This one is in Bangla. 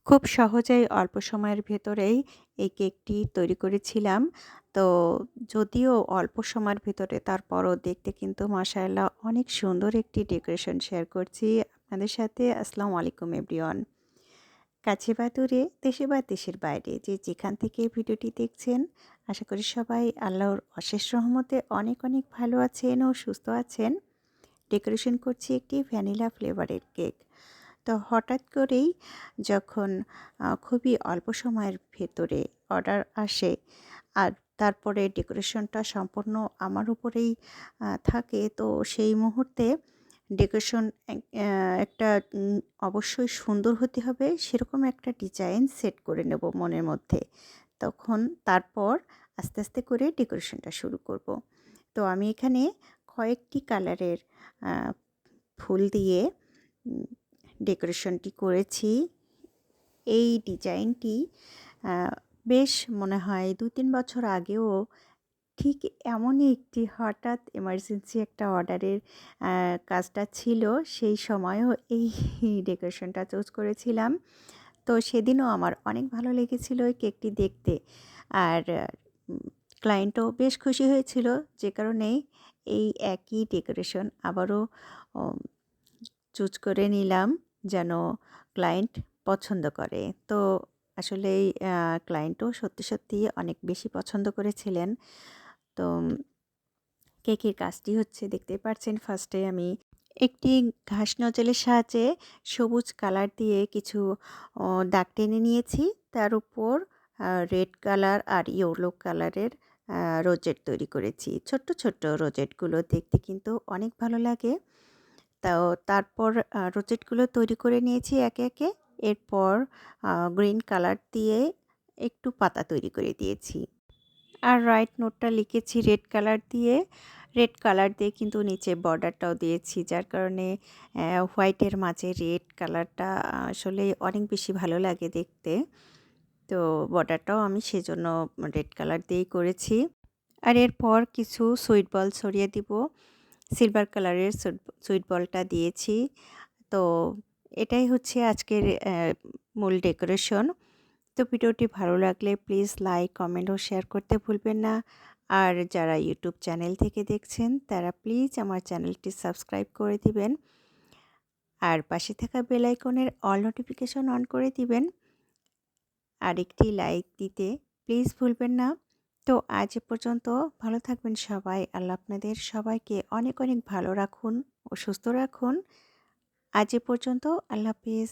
খুব সহজেই অল্প সময়ের ভেতরেই এই কেকটি তৈরি করেছিলাম। তো যদিও অল্প সময়ের ভেতরে তারপরও দেখতে কিন্তু মাশাআল্লাহ অনেক সুন্দর একটি ডেকোরেশন শেয়ার করছি আপনাদের সাথে। আসসালামু আলাইকুম এভরিওয়ান। কাছে বা দূরে, দেশে বা দেশের বাইরে যে যেখান থেকে ভিডিওটি দেখছেন, আশা করি সবাই আল্লাহর অশেষ রহমতে অনেক অনেক ভালো আছেন ও সুস্থ আছেন। ডেকোরেশন করছি একটি ভ্যানিলা ফ্লেভারের কেক। তো হঠাৎ করেই যখন খুবই অল্প সময়ের ভেতরে অর্ডার আসে আর তারপরে ডেকোরেশনটা সম্পূর্ণ আমার উপরেই থাকে, তো সেই মুহূর্তে ডেকোরেশন একটা অবশ্যই সুন্দর হতে হবে সেরকম একটা ডিজাইন সেট করে নেব মনের মধ্যে। তখন তারপর আস্তে আস্তে করে ডেকোরেশনটা শুরু করব। তো আমি এখানে কয়েকটি কালারের ফুল দিয়ে ডেকোরেশনটি করেছি। এই ডিজাইনটি বেশ মনে হয় ২-৩ বছর আগেও ঠিক এমনই একটি হঠাৎ এমার্জেন্সি একটা অর্ডারের কাজটা ছিল। সেই সময়ও এই ডেকোরেশনটা চুজ করেছিলাম। তো সেদিনও আমার অনেক ভালো লেগেছিল ওই কেকটি দেখতে। আর ক্লায়েন্টও বেশ খুশি হয়েছিল, যে কারণে এই একই ডেকোরেশন আবারও চুজ করে নিলাম যেন ক্লায়েন্ট পছন্দ করে। তো আসলেই ক্লায়েন্টও সত্যি সত্যিই অনেক বেশি পছন্দ করেছিলেন। তো কেকের কাজটি হচ্ছে, দেখতেই পাচ্ছেন, ফার্স্টে আমি একটি ঘাস নজলের সাহায্যে সবুজ কালার দিয়ে কিছু দাগ টেনে নিয়েছি। তার উপর রেড কালার আর ইয়েলো কালারের রোজেট তৈরি করেছি। ছোট্ট ছোট্ট রোজেটগুলো দেখতে কিন্তু অনেক ভালো লাগে। তারপর রোজেটগুলো তৈরি করে নিয়েছি একে একে। এরপর গ্রিন কালার দিয়ে একটু পাতা তৈরি করে দিয়েছি। আর রাইট নোটটা লিখেছি রেড কালার দিয়ে। রেড কালার দিয়ে কিন্তু নিচে বর্ডারটাও দিয়েছি, যার কারণে হোয়াইটের মাঝে রেড কালারটা আসলে অনেক বেশি ভালো লাগে দেখতে। তো বর্ডারটাও আমি সেজন্য রেড কালার দিয়েই করেছি। আর এরপর কিছু সুইট বল ছড়িয়ে দিব। সিলভার কালারের সুইট বলটা দিয়েছি। তো এটাই হচ্ছে আজকের মূল ডেকোরেশন। তো ভিডিওটি ভালো লাগলে প্লিজ লাইক, কমেন্ট ও শেয়ার করতে ভুলবেন না। আর যারা ইউটিউব চ্যানেল থেকে দেখছেন তারা প্লিজ আমার চ্যানেলটি সাবস্ক্রাইব করে দিবেন। আর পাশে থাকা বেল আইকনের অল নোটিফিকেশন অন করে দিবেন। আর একটি লাইক দিতে প্লিজ ভুলবেন না। তো আজ এ পর্যন্ত, ভালো থাকবেন সবাই। আল্লাহ আপনাদের সবাইকে অনেক অনেক ভালো রাখুন ও সুস্থ রাখুন। আজ এ পর্যন্ত, আল্লাহ হাফেজ।